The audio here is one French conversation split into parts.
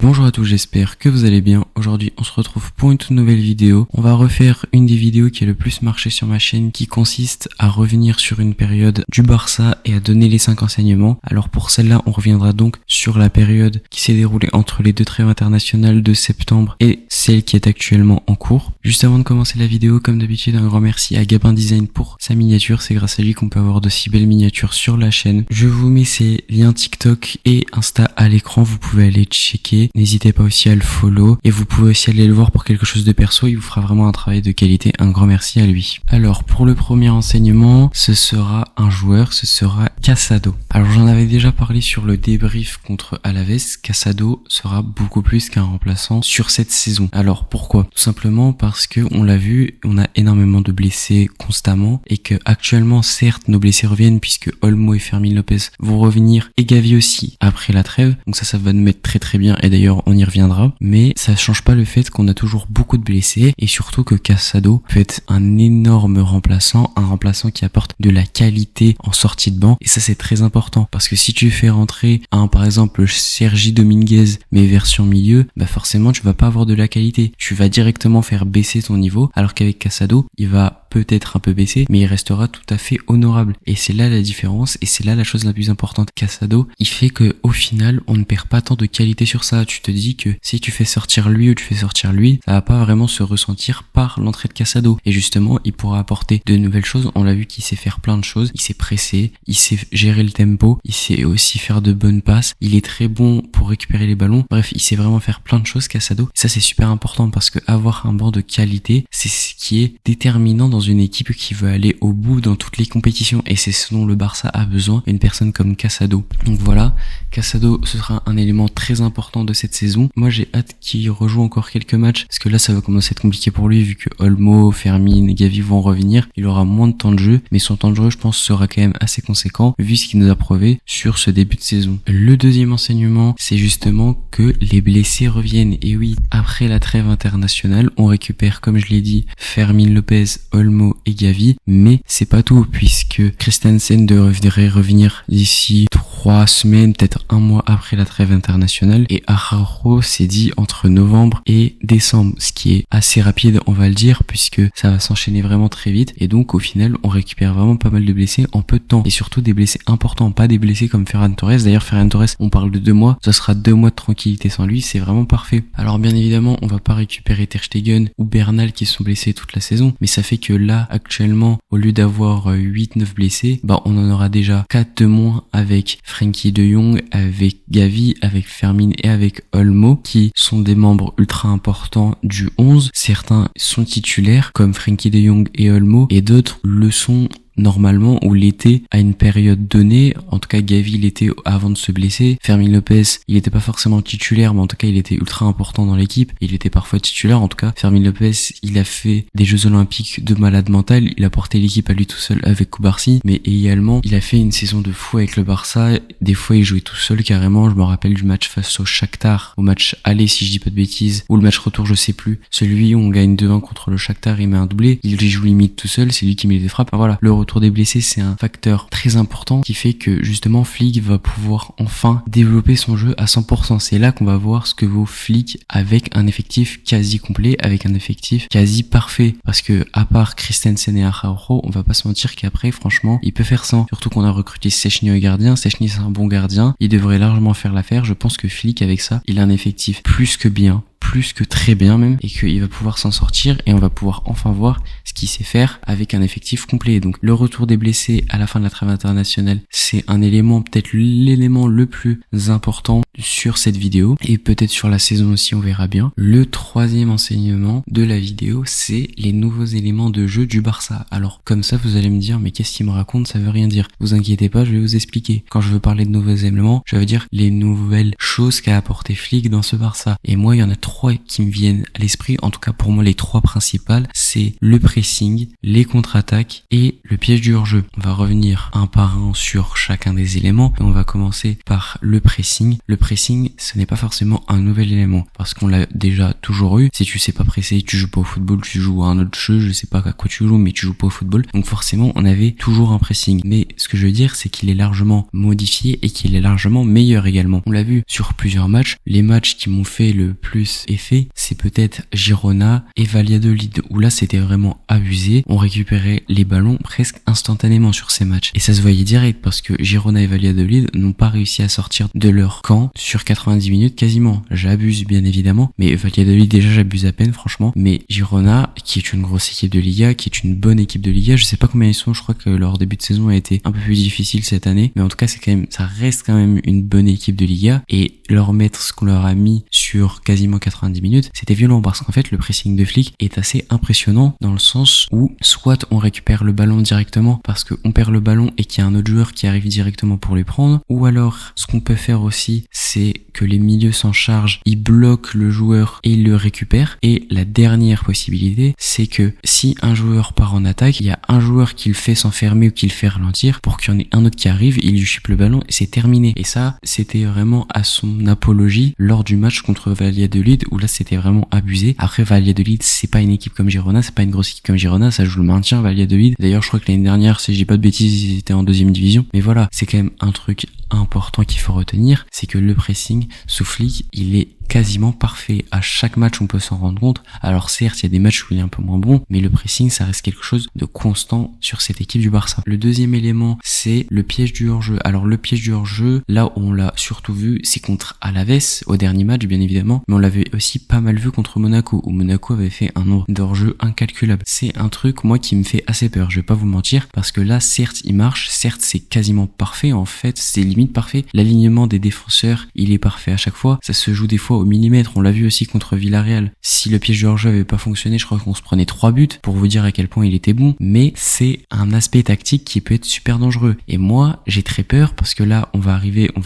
Bonjour à tous, j'espère que vous allez bien. Aujourd'hui on se retrouve pour une toute nouvelle vidéo. On va refaire une des vidéos qui a le plus marché sur ma chaîne, qui consiste à revenir sur une période du Barça et à donner les 5 enseignements. Alors pour celle-là on reviendra donc sur la période qui s'est déroulée entre les deux trêves internationales de septembre et celle qui est actuellement en cours. Juste avant de commencer la vidéo, comme d'habitude, un grand merci à Gabin Design pour sa miniature. C'est grâce à lui qu'on peut avoir de si belles miniatures sur la chaîne. Je vous mets ses liens TikTok et Insta à l'écran, vous pouvez aller checker. N'hésitez pas aussi à le follow et vous pouvez aussi aller le voir pour quelque chose de perso, il vous fera vraiment un travail de qualité. Un grand merci à lui. Alors pour le premier enseignement, ce sera un joueur, ce sera Casado. Alors j'en avais déjà parlé sur le débrief contre Alaves. Casado sera beaucoup plus qu'un remplaçant sur cette saison. Alors pourquoi? Tout simplement parce que on l'a vu, on a énormément de blessés constamment et que actuellement certes nos blessés reviennent puisque Olmo et Fermín López vont revenir et Gavi aussi après la trêve. Donc ça va nous mettre très bien et d'ailleurs on y reviendra. Mais ça change pas le fait qu'on a toujours beaucoup de blessés et surtout que Casado peut être un énorme remplaçant, un remplaçant qui apporte de la qualité en sortie de banc et ça c'est très important parce que si tu fais rentrer par exemple Sergi Dominguez mais version milieu, bah forcément tu vas pas avoir de la qualité. Tu vas directement faire baisser ton niveau alors qu'avec Casado il va peut-être un peu baisser mais il restera tout à fait honorable et c'est là la différence et c'est là la chose la plus importante. Casado il fait que au final on ne perd pas tant de qualité sur ça. Tu te dis que si tu fais sortir lui ou tu fais sortir lui, ça va pas vraiment se ressentir par l'entrée de Casado et justement il pourra apporter de nouvelles choses. On l'a vu qu'il sait faire plein de choses, il sait presser, il sait gérer le tempo, il sait aussi faire de bonnes passes, il est très bon pour récupérer les ballons, bref il sait vraiment faire plein de choses Casado et ça c'est super important parce que avoir un banc de qualité c'est ce qui est déterminant dans une équipe qui veut aller au bout dans toutes les compétitions et c'est ce dont le Barça a besoin, une personne comme Casado. Donc voilà, Casado ce sera un élément très important de cette saison. Moi j'ai hâte qu'il rejoue encore quelques matchs parce que là ça va commencer à être compliqué pour lui vu que Olmo, Fermín et Gavi vont revenir. Il aura moins de temps de jeu mais son temps de jeu je pense sera quand même assez conséquent vu ce qu'il nous a prouvé sur ce début de saison. Le deuxième enseignement c'est justement que les blessés reviennent et oui, après la trêve internationale on récupère comme je l'ai dit Fermín López, Olmo et Gavi mais c'est pas tout puisque Christensen devrait revenir d'ici 3 semaines, peut-être un mois après la trêve internationale et Araujo s'est dit entre novembre et décembre, ce qui est assez rapide on va le dire puisque ça va s'enchaîner vraiment très vite et donc au final on récupère vraiment pas mal de blessés en peu de temps et surtout des blessés importants, pas des blessés comme Ferran Torres. D'ailleurs Ferran Torres on parle de 2 mois, ça sera 2 mois de tranquillité sans lui, c'est vraiment parfait. Alors bien évidemment on va pas récupérer Ter Stegen ou Bernal qui sont blessés toute la saison mais ça fait que là actuellement au lieu d'avoir 8-9 blessés, on en aura déjà 4 de moins avec Frenkie de Jong, avec Gavi, avec Fermín et avec Olmo qui sont des membres ultra importants du 11. Certains sont titulaires comme Frenkie de Jong et Olmo et d'autres le sont normalement ou l'été à une période donnée. En tout cas Gavi l'était avant de se blesser. Fermín López il était pas forcément titulaire mais en tout cas il était ultra important dans l'équipe. Il était parfois titulaire en tout cas. Fermín López il a fait des Jeux Olympiques de malade mental. Il a porté l'équipe à lui tout seul avec Cubarsí mais également il a fait une saison de fou avec le Barça. Des fois il jouait tout seul carrément. Je me rappelle du match face au Shakhtar, au match aller si je dis pas de bêtises ou le match retour je sais plus. Celui où on gagne 2-1 contre le Shakhtar, il met un doublé. Il joue limite tout seul, c'est lui qui met des frappes. Voilà, le retour des blessés c'est un facteur très important qui fait que justement Flick va pouvoir enfin développer son jeu à 100%. C'est là qu'on va voir ce que vaut Flick avec un effectif quasi complet, avec un effectif quasi parfait parce que à part Christensen et Araujo on va pas se mentir qu'après franchement il peut faire sans, surtout qu'on a recruté Szczęsny au gardien. Szczęsny c'est un bon gardien, il devrait largement faire l'affaire. Je pense que Flick avec ça il a un effectif plus que bien, plus que très bien même et qu'il va pouvoir s'en sortir et on va pouvoir enfin voir ce qu'il sait faire avec un effectif complet. Donc le retour des blessés à la fin de la trêve internationale c'est un élément, peut-être l'élément le plus important sur cette vidéo et peut-être sur la saison aussi, on verra bien. Le troisième enseignement de la vidéo c'est les nouveaux éléments de jeu du Barça. Alors comme ça vous allez me dire mais qu'est-ce qu'il me raconte, ça veut rien dire. Vous inquiétez pas, je vais vous expliquer. Quand je veux parler de nouveaux éléments je veux dire les nouvelles choses qu'a apporté Flick dans ce Barça et moi il y en a 3 trois qui me viennent à l'esprit, en tout cas pour moi les trois principales, c'est le pressing, les contre-attaques et le piège du hors-jeu. On va revenir un par un sur chacun des éléments et on va commencer par le pressing. Le pressing, ce n'est pas forcément un nouvel élément parce qu'on l'a déjà toujours eu. Si tu sais pas presser, tu joues pas au football, tu joues à un autre jeu, je sais pas à quoi tu joues, mais tu joues pas au football. Donc forcément, on avait toujours un pressing. Mais ce que je veux dire, c'est qu'il est largement modifié et qu'il est largement meilleur également. On l'a vu sur plusieurs matchs. Les matchs qui m'ont fait le plus effet, c'est peut-être Girona et Valladolid, où là c'était vraiment abusé. On récupérait les ballons presque instantanément sur ces matchs. Et ça se voyait direct parce que Girona et Valladolid n'ont pas réussi à sortir de leur camp sur 90 minutes quasiment. J'abuse bien évidemment, mais Valladolid déjà j'abuse à peine franchement. Mais Girona, qui est une grosse équipe de Liga, qui est une bonne équipe de Liga, je sais pas combien ils sont, je crois que leur début de saison a été un peu plus difficile cette année, mais en tout cas ça reste quand même une bonne équipe de Liga, et leur mettre ce qu'on leur a mis sur quasiment 90 minutes, c'était violent parce qu'en fait le pressing de Flick est assez impressionnant dans le sens où soit on récupère le ballon directement parce qu'on perd le ballon et qu'il y a un autre joueur qui arrive directement pour les prendre, ou alors ce qu'on peut faire aussi c'est que les milieux s'en chargent, ils bloquent le joueur et ils le récupèrent. Et la dernière possibilité c'est que si un joueur part en attaque, il y a un joueur qui le fait s'enfermer ou qui le fait ralentir pour qu'il y en ait un autre qui arrive, il lui chipe le ballon et c'est terminé. Et ça c'était vraiment à son apologie lors du match contre Valladolid où là c'était vraiment abusé. Après Valladolid c'est pas une équipe comme Girona, c'est pas une grosse équipe comme Girona, ça joue le maintien Valladolid. D'ailleurs je crois que l'année dernière, si je dis pas de bêtises, ils étaient en deuxième division. Mais voilà, c'est quand même un truc important qu'il faut retenir, c'est que le pressing sous Flick, il est quasiment parfait. À chaque match on peut s'en rendre compte. Alors certes il y a des matchs où il est un peu moins bon, mais le pressing ça reste quelque chose de constant sur cette équipe du Barça. Le deuxième élément c'est le piège du hors-jeu. Alors le piège du hors-jeu, là où on l'a surtout vu, c'est contre Alaves au dernier match bien évidemment, mais on l'avait aussi pas mal vu contre Monaco, où Monaco avait fait un nombre d'hors-jeu incalculable. C'est un truc moi qui me fait assez peur, je vais pas vous mentir, parce que là certes il marche, certes c'est quasiment parfait, en fait c'est limite parfait. L'alignement des défenseurs il est parfait à chaque fois, ça se joue des fois au millimètre, on l'a vu aussi contre Villarreal. Si le piège du hors-jeu avait pas fonctionné, je crois qu'on se prenait 3 buts pour vous dire à quel point il était bon, mais c'est un aspect tactique qui peut être super dangereux. Et moi, j'ai très peur parce que là, on va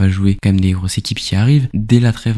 jouer quand même des grosses équipes qui arrivent. Dès la fin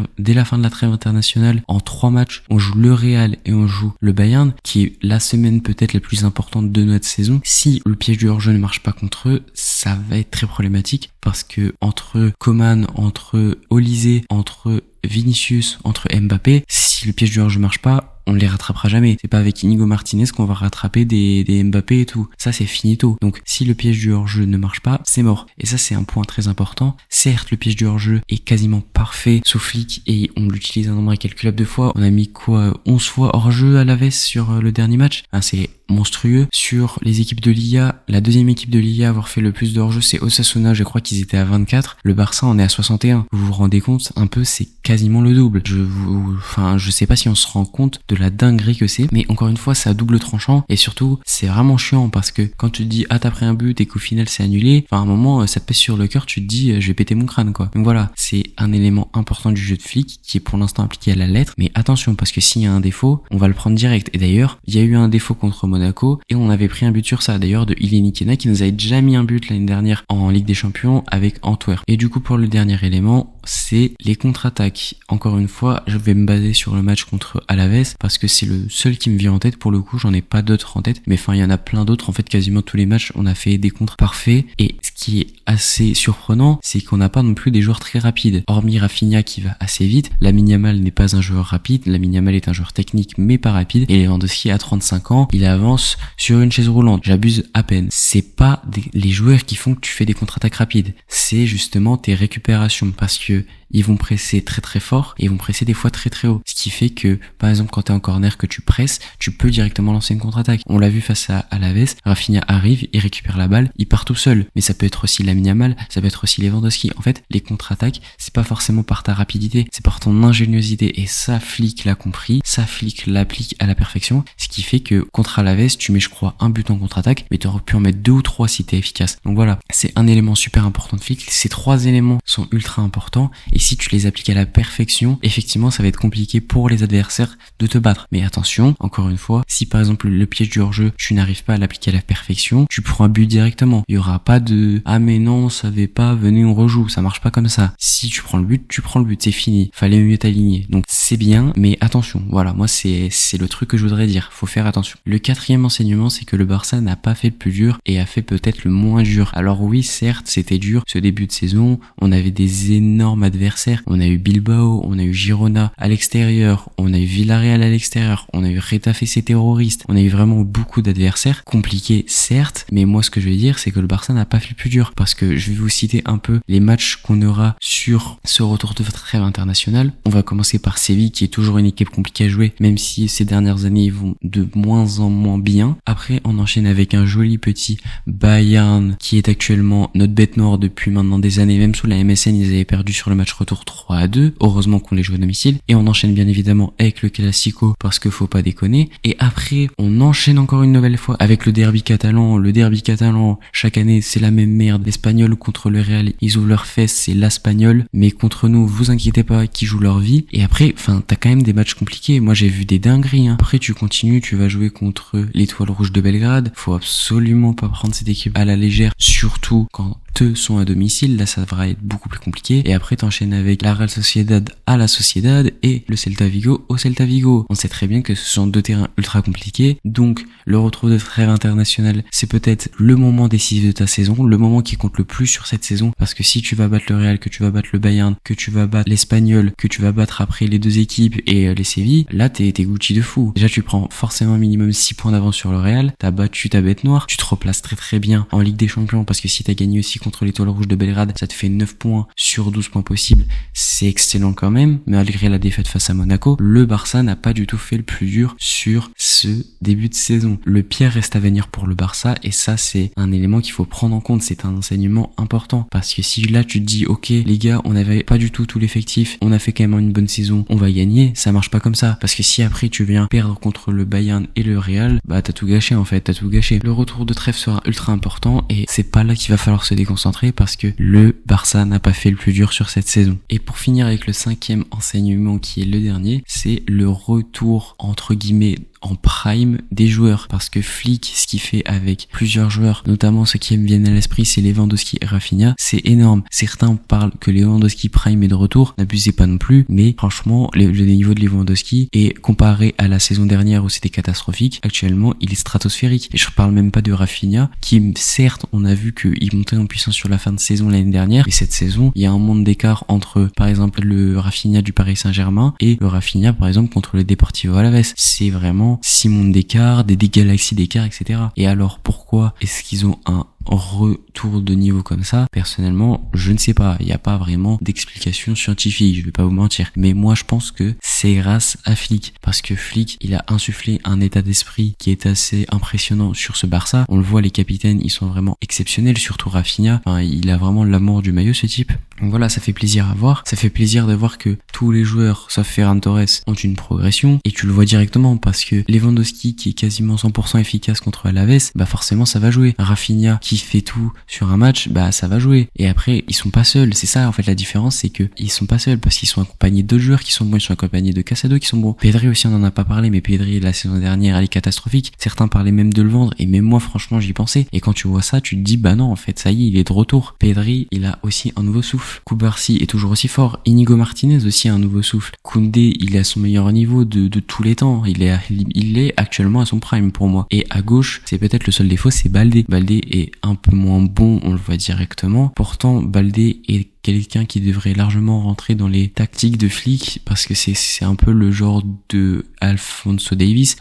de la trêve internationale, en 3 matchs, on joue le Real et on joue le Bayern, qui est la semaine peut-être la plus importante de notre saison. Si le piège du hors-jeu ne marche pas contre eux, ça va être très problématique parce que entre Coman, entre Olise, entre Vinicius, entre Mbappé, si le piège du hors-jeu marche pas, on ne les rattrapera jamais. C'est pas avec Inigo Martinez qu'on va rattraper des Mbappé et tout. Ça, c'est finito. Donc, si le piège du hors-jeu ne marche pas, c'est mort. Et ça, c'est un point très important. Certes, le piège du hors-jeu est quasiment parfait sous Flick et on l'utilise un nombre incalculable de fois. On a mis 11 fois hors-jeu à Alaves sur le dernier match. C'est monstrueux. Sur les équipes de Liga, la deuxième équipe de Liga à avoir fait le plus de hors-jeu, c'est Osasuna. Je crois qu'ils étaient à 24. Le Barça en est à 61. Vous vous rendez compte un peu, c'est quasiment le double. Je sais pas si on se rend compte de la dinguerie que c'est, mais encore une fois c'est à double tranchant et surtout c'est vraiment chiant parce que quand tu te dis t'as pris un but et qu'au final c'est annulé, à un moment ça te pèse sur le cœur, tu te dis je vais péter mon crâne quoi. Donc voilà, c'est un élément important du jeu de Flick qui est pour l'instant appliqué à la lettre, mais attention parce que s'il y a un défaut, on va le prendre direct. Et d'ailleurs il y a eu un défaut contre Monaco et on avait pris un but sur ça d'ailleurs de Ileni Kena qui nous avait déjà mis un but l'année dernière en Ligue des Champions avec Antwerp. Et du coup pour le dernier élément, c'est les contre-attaques. Encore une fois, je vais me baser sur le match contre Alaves parce que c'est le seul qui me vient en tête. Pour le coup, j'en ai pas d'autres en tête, mais il y en a plein d'autres. En fait, quasiment tous les matchs, on a fait des contres parfaits. Et ce qui est assez surprenant, c'est qu'on n'a pas non plus des joueurs très rapides. Hormis Rafinha qui va assez vite, Lamine Yamal n'est pas un joueur rapide. Lamine Yamal est un joueur technique mais pas rapide. Et Lewandowski à 35 ans, il avance sur une chaise roulante. J'abuse à peine. C'est pas les joueurs qui font que tu fais des contre-attaques rapides. C'est justement tes récupérations parce que ils vont presser très très fort et ils vont presser des fois très très haut. Ce qui fait que, par exemple, quand t'es en corner que tu presses, tu peux directement lancer une contre-attaque. On l'a vu face à Alaves, Rafinha arrive, il récupère la balle, il part tout seul. Mais ça peut être aussi Lamine Yamal, ça peut être aussi Lewandowski. En fait, les contre-attaques, c'est pas forcément par ta rapidité, c'est par ton ingéniosité. Et ça, Flick l'a compris, ça, Flick l'applique à la perfection. Ce qui fait que contre Alaves, tu mets, je crois, un but en contre-attaque, mais t'aurais pu en mettre 2 ou 3 si t'es efficace. Donc voilà, c'est un élément super important de Flick. Ces 3 éléments sont ultra importants. Et si tu les appliques à la perfection, effectivement, ça va être compliqué pour les adversaires de te battre. Mais attention, encore une fois, si par exemple le piège du hors-jeu, tu n'arrives pas à l'appliquer à la perfection, tu prends un but directement. Il y aura pas de « Ah mais non, on savait pas, venez on rejoue », ça marche pas comme ça. Si tu prends le but, c'est fini. Fallait mieux t'aligner. Donc c'est bien, mais attention, voilà, moi c'est le truc que je voudrais dire, faut faire attention. Le quatrième enseignement, c'est que le Barça n'a pas fait le plus dur et a fait peut-être le moins dur. Alors oui, certes, c'était dur ce début de saison, on avait des énormes adversaires, on a eu Bilbao, on a eu Girona à l'extérieur, on a eu Villarreal à l'extérieur, on a eu Getafe, ces terroristes, on a eu vraiment beaucoup d'adversaires, compliqués certes, mais moi ce que je veux dire, c'est que le Barça n'a pas fait le plus dur, parce que je vais vous citer un peu les matchs qu'on aura sur ce retour de trêve internationale. On va commencer par Séville, qui est toujours une équipe compliquée à jouer, même si ces dernières années ils vont de moins en moins bien. Après, on enchaîne avec un joli petit Bayern, qui est actuellement notre bête noire depuis maintenant des années. Même sous la MSN, ils avaient perdu sur le match retour 3-2. Heureusement qu'on les joue à domicile. Et on enchaîne bien évidemment avec le Classico, parce que faut pas déconner. Et après, on enchaîne encore une nouvelle fois avec le derby catalan. Le derby catalan, chaque année, c'est la même merde. L'Espagnol contre le Real, ils ouvrent leurs fesses, c'est l'Espagnol. Mais contre nous, vous inquiétez pas, qui jouent leur vie. Et après, t'as quand même des matchs compliqués. Moi, j'ai vu des dingueries, hein. Après, tu continues, tu vas jouer contre l'Étoile Rouge de Belgrade. Faut absolument pas prendre cette équipe à la légère, surtout quand sont à domicile. Là, ça va être beaucoup plus compliqué. Et après, t'enchaînes avec la Real Sociedad à la Sociedad et le Celta Vigo au Celta Vigo. On sait très bien que ce sont deux terrains ultra compliqués. Donc, le retour de trêve internationale, c'est peut-être le moment décisif de ta saison, le moment qui compte le plus sur cette saison. Parce que si tu vas battre le Real, que tu vas battre le Bayern, que tu vas battre l'Espagnol, que tu vas battre après les deux équipes et les Séville, là, t'es Gucci de fou. Déjà, tu prends forcément minimum 6 points d'avance sur le Real. T'as battu ta bête noire. Tu te replaces très très bien en Ligue des Champions, parce que si t'as gagné aussi contre l'Étoile Rouge de Belgrade, ça te fait 9 points sur 12 points possibles. C'est excellent quand même, malgré la défaite face à Monaco. Le Barça n'a pas du tout fait le plus dur sur ce début de saison. Le pire reste à venir pour le Barça, et ça, c'est un élément qu'il faut prendre en compte. C'est un enseignement important, parce que si là tu te dis, ok les gars, on n'avait pas du tout l'effectif, on a fait quand même une bonne saison, on va gagner, ça marche pas comme ça. Parce que si après tu viens perdre contre le Bayern et le Real, bah t'as tout gâché en fait, t'as tout gâché. Le retour de trêve sera ultra important, et c'est pas là qu'il va falloir se déconcentrer, parce que le Barça n'a pas fait le plus dur sur cette saison. Et pour finir avec le cinquième enseignement, qui est le dernier, c'est le retour entre guillemets en prime des joueurs, parce que Flick, ce qu'il fait avec plusieurs joueurs, notamment ceux qui me viennent à l'esprit, c'est Lewandowski et Rafinha, c'est énorme. Certains parlent que Lewandowski prime est de retour, n'abusez pas non plus, mais franchement le niveau de Lewandowski est comparé à la saison dernière où c'était catastrophique, actuellement il est stratosphérique. Et je parle même pas de Rafinha, qui certes on a vu qu'il montait en puissance sur la fin de saison l'année dernière, mais cette saison il y a un monde d'écart entre par exemple le Rafinha du Paris Saint-Germain et le Rafinha par exemple contre le Deportivo Alavés. C'est vraiment 6 mondes d'écart, des galaxies d'écart, etc. Et alors pourquoi est-ce qu'ils ont un retour de niveau comme ça? Personnellement, je ne sais pas. Il n'y a pas vraiment d'explication scientifique, je vais pas vous mentir. Mais moi, je pense que c'est grâce à Flick. Parce que Flick, il a insufflé un état d'esprit qui est assez impressionnant sur ce Barça. On le voit, les capitaines, ils sont vraiment exceptionnels, surtout Rafinha. Enfin, il a vraiment l'amour du maillot, ce type. Donc voilà, ça fait plaisir à voir. Ça fait plaisir de voir que tous les joueurs, sauf Ferran Torres, ont une progression. Et tu le vois directement, parce que Lewandowski, qui est quasiment 100% efficace contre Alavés, bah forcément, ça va jouer. Rafinha, qui fait tout sur un match, bah ça va jouer. Et après, ils sont pas seuls. C'est ça en fait la différence, c'est que ils sont pas seuls, parce qu'ils sont accompagnés d'autres joueurs qui sont bons, ils sont accompagnés de Casado qui sont bons. Pedri aussi, on en a pas parlé, mais Pedri la saison dernière, elle est catastrophique. Certains parlaient même de le vendre, et même moi franchement j'y pensais. Et quand tu vois ça, tu te dis bah non, en fait ça y est, il est de retour. Pedri, il a aussi un nouveau souffle. Koubarsi est toujours aussi fort. Inigo Martinez aussi a un nouveau souffle. Koundé, il est à son meilleur niveau de tous les temps. Il est actuellement à son prime pour moi. Et à gauche, c'est peut-être le seul défaut, c'est Baldé. Baldé est un peu moins bon, on le voit directement. Pourtant, Baldé est quelqu'un qui devrait largement rentrer dans les tactiques de Flick, parce que c'est un peu le genre de Alphonso Davies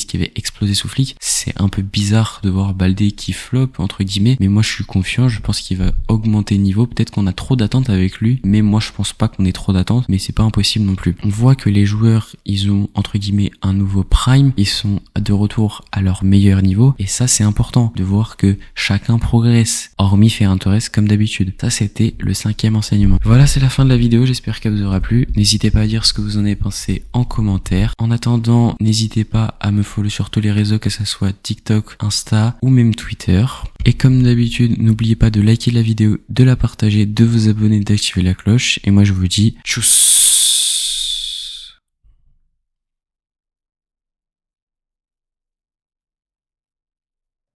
qui avait explosé sous Flick. C'est un peu bizarre de voir Baldé qui flop entre guillemets, mais moi je suis confiant, je pense qu'il va augmenter le niveau. Peut-être qu'on a trop d'attentes avec lui, mais moi je pense pas qu'on ait trop d'attentes, mais c'est pas impossible non plus. On voit que les joueurs, ils ont entre guillemets un nouveau prime, ils sont de retour à leur meilleur niveau, et ça c'est important de voir que chacun progresse, hormis Ferran Torres comme d'habitude. Ça c'était le 5e enseignement. Voilà, c'est la fin de la vidéo, j'espère qu'elle vous aura plu. N'hésitez pas à dire ce que vous en avez pensé en commentaire. En attendant, n'hésitez pas à me follow sur tous les réseaux, que ce soit TikTok, Insta ou même Twitter. Et comme d'habitude, n'oubliez pas de liker la vidéo, de la partager, de vous abonner, d'activer la cloche. Et moi je vous dis tchuss.